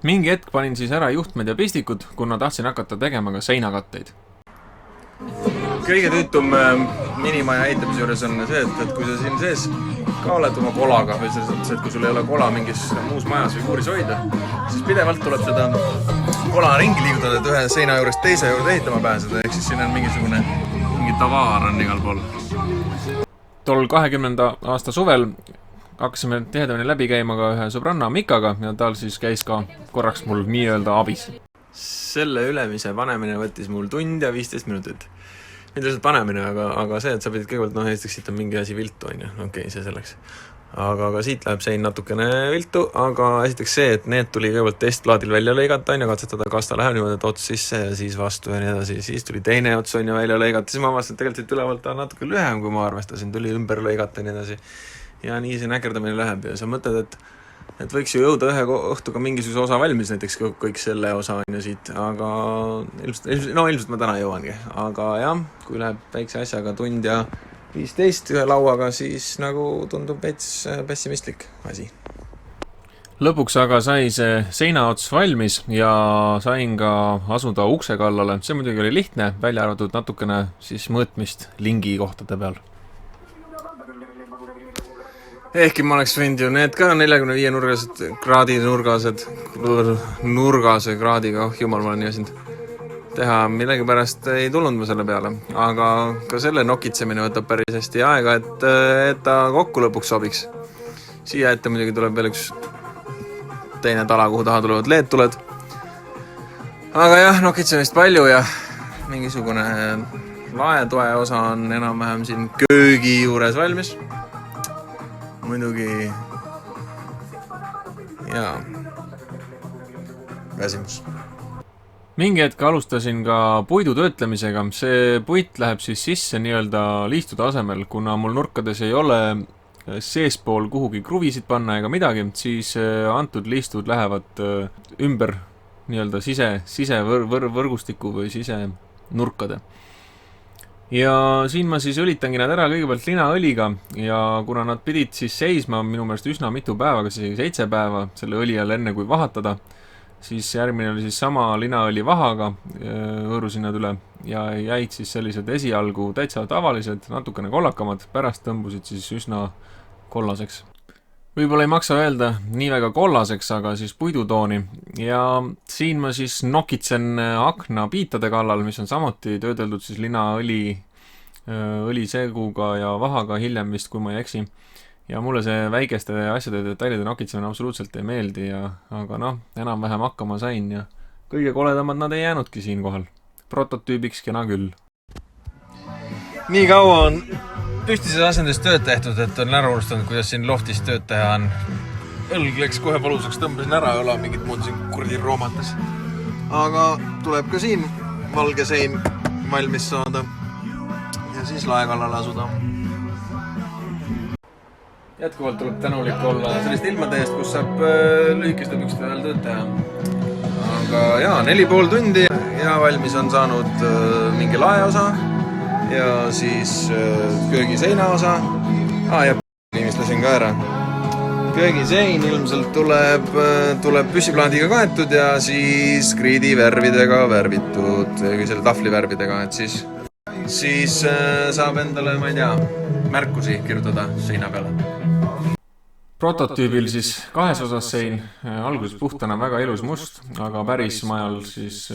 Mingi hetk panin siis ära juhtmed ja pistikud, kuna tahtsin hakata tegema ka seinakatteid. Kõige tüütum minimaja ehitamise juures on see, et kui sa siin sees ka oled oma kolaga või selles mõttes, et kui sul ei ole kola mingis muus majas või kuuris hoida, siis pidevalt tuleb seda kola ringi liigutada, et ühe seina juurest teise juurde ehitama pääseda, ehk siis siin on mingi tavaar on igal pool. Tol 20. aasta suvel hakkasime tihedamini läbi käima ka ühe sõbranna Mikaga ja tal siis käis ka korraks mul nii-öelda abis. Selle ülemise panemine võttis mul tund ja 15 minutit. Mitte lihtsalt panemine, aga see, et sa pidid kõigepealt, esiteks siit on mingi asi viltu, on ju, okei, see selleks. Aga siit läheb sein natukene viltu, aga esiteks see, et need tuli kõigepealt testplaadil välja lõigata, on ju, katsetada, kas ta läheb niimoodi, et ots sisse ja siis vastu ja nii edasi. Siis tuli teine ots, on ju, välja lõigata, siis ma avastasin, et tegelikult siit ülevalt on natuke lühem, kui ma arvestasin, tuli ümber lõigata ja nii edasi. Ja nii see näkerdamine läheb ja sa mõtled, et võiks ju jõuda ühe õhtuga mingisuguse osa valmis, näiteks kõik selle osa on ju siit, aga ilmselt ma täna jõuangi. Aga jah, kui läheb väikse asjaga tund ja 15 ühe lauaga, siis nagu tundub veits pessimistlik asi. Lõpuks aga sai see seinaots valmis ja sain ka asuda ukse kallale. See muidugi oli lihtne, välja arvatud natukene siis mõõtmist lingi kohtade peal. Ehkki ma oleks võinud ju need ka 45 nurgase kraadiga, jumal, ma olen nii asinud teha, millegi pärast ei tulnud ma selle peale, aga ka selle nokitsemine võtab päris hästi aega, et ta kokku lõpuks sobiks. Siia ette muidugi tuleb veel üks teine tala, kuhu taha tulevad leedtuled. Aga jah, nokitsemist palju ja mingisugune laetoe osa on enam-vähem siin köögi juures valmis. Muidugi jaa, väsimus. Mingi hetk alustasin ka puidu töötlemisega. See puit läheb siis sisse nii-öelda liistude asemel, kuna mul nurkades ei ole seespool kuhugi kruvisid panna ega midagi, siis antud liistud lähevad ümber nii-öelda sisevõrgustiku või sisenurkade. Ja siin ma siis õlitangi nad ära kõigepealt linaõliga ja kuna nad pidid siis seisma minu meelest üsna mitu päeva, kas 7 päeva selle õli all enne kui vahatada, siis järgmine oli siis sama linaõli vahaga, hõõrusin nad üle ja jäid siis sellised esialgu täitsa tavalised, natukene kollakamad, pärast tõmbusid siis üsna kollaseks. Võib-olla ei maksa öelda nii väga kollaseks, aga siis puidutooni ja siin ma siis nokitsen akna piitade kallal, mis on samuti töödeldud siis õliseguga ja vahaga hiljem vist, kui ma ei eksi. Ja mulle see väikeste asjade detailide nokitsemine absoluutselt ei meeldi, aga enam-vähem hakkama sain ja kõige koledamad nad ei jäänudki siin kohal. Prototüübiks kena küll. Nii kaua on püstises asendis tööd tehtud, et on ära unustanud, kuidas siin loftis tööd teha on. Õlg läks kohe palusaks, tõmbasin ära ja ole mingit muud siin kurdi roomates. Aga tuleb ka siin valge sein valmis saada ja siis laekallale asuda. Jätkuvalt tuleb tänulik olla sellist ilmade eest, kus saab lühikeste pükste veel tööd teha. Aga jaa, 4,5 tundi ja valmis on saanud mingi laeosa ja siis köögiseina osa. Ja viimistlesin ka ära. Köögisein ilmselt tuleb püssiplaadiga kaetud ja siis kriidivärvidega värvitud, selle tahvlivärvidega, et siis saab endale, ma ei tea, märkusi kirjutada seina peale. Prototüübil siis 2 osas sein, alguses puhtana väga ilus must, aga päris majal siis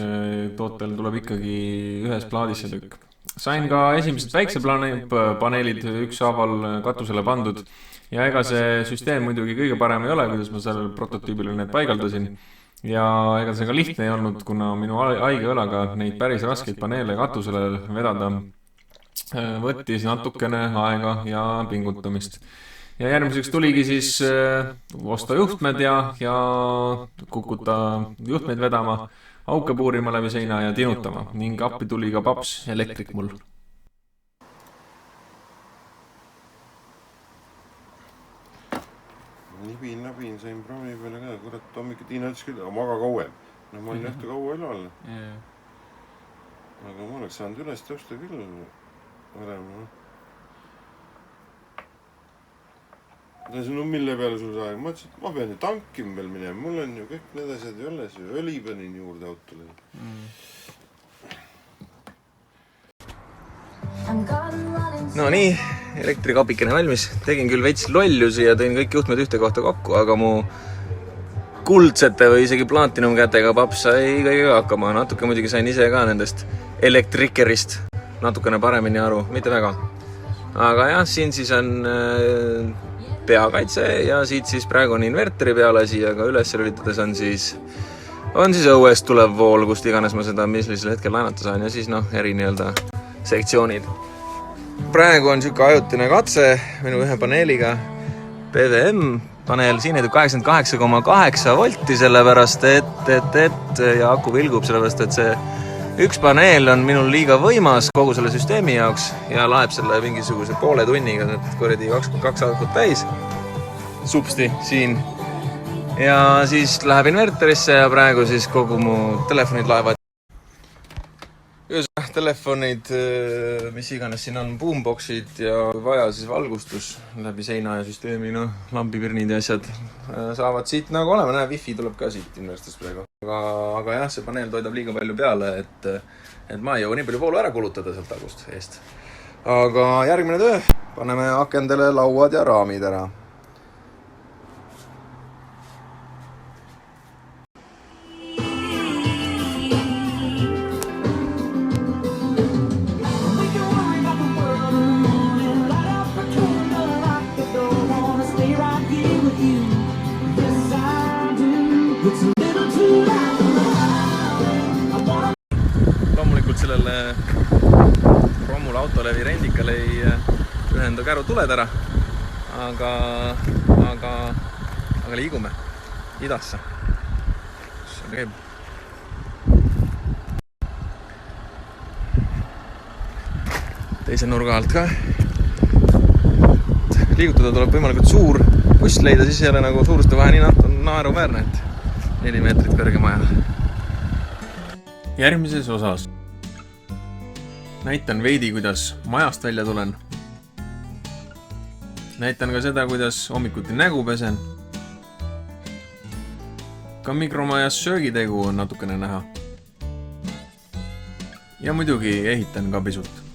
tootel tuleb ikkagi ühes plaadis see tükk. Sain ka esimesed päiksepaneelid ükshaaval katusele pandud ja ega see süsteem muidugi kõige parem ei ole, kuidas ma sellel prototüübil need paigaldasin. Ja ega see ka lihtne ei olnud, kuna minu haige õlaga neid päris raskeid paneele katusele vedada võttis natukene aega ja pingutamist. Ja järgmiseks tuligi siis osta juhtmed ja kukuta juhtmeid vedama, auke puurima läbi seina ja tinutama ning appi tuli ka paps elektrik mul. Nibin, sain praami peale ka, kurat, hommikul Tiina ütles küll, aga maga kauem. No ma olin õhtu kaua elal. Aga ma oleks saanud üles tõusta küll varem. ta ütles, no mille peale sul see aeg? Ma ütlesin, et ma pean ju tankima veel minema, mul on ju kõik need asjad ju alles ju, õli panin juurde autole. No nii, elektrikapikene valmis. Tegin küll veits lollusi ja tõin kõik juhtmed ühte kohta kokku, aga mu kuldsete või isegi platinum kätega paps sai kõigega hakkama. Natuke muidugi sain ise ka nendest elektrikerist natukene paremini aru, mitte väga. Aga jah, siin siis on peakaitse ja siit siis praegu on inverteri pealasi, aga üles lülitades on siis õuest tulev vool, kust iganes ma seda millisel hetkel laenata saan ja siis eri nii-öelda sektsioonid. Praegu on siuke ajutine katse minu ühe paneeliga. PWM paneel siin edub 88,8 volti, sellepärast et ja aku vilgub, sellepärast et see üks paneel on minul liiga võimas kogu selle süsteemi jaoks ja laeb selle mingisuguse poole tunniga, et kuradi 2 akut täis. Supsti siin. Ja siis läheb inverterisse ja praegu siis kogu mu telefonid laevad. Telefonid, mis iganes siin on, boomboxid ja kui vaja, siis valgustus läbi seina ja süsteemi, lambipirnid ja asjad saavad siit nagu olema. Näe, wifi tuleb ka siit inverstist praegu. Aga jah, see paneel toidab liiga palju peale, et ma ei jõua nii palju voolu ära kulutada sealt tagust eest. Aga järgmine töö, paneme akendele lauad ja raamid ära. Loomulikult sellele Romul autolevi rendikal ei ühendu käru tuled ära, aga liigume idasse. See käib. Teise nurga alt ka. Liigutada tuleb võimalikult suur pust leida, siis ei ole nagu suuruste vahe nii naeruväärne, et 4 meetrit kõrge maja. Järgmises osas näitan veidi, kuidas majast välja tulen. Näitan ka seda, kuidas hommikuti nägu pesen. Ka mikromajas söögitegu on natukene näha. Ja muidugi ehitan ka pisut.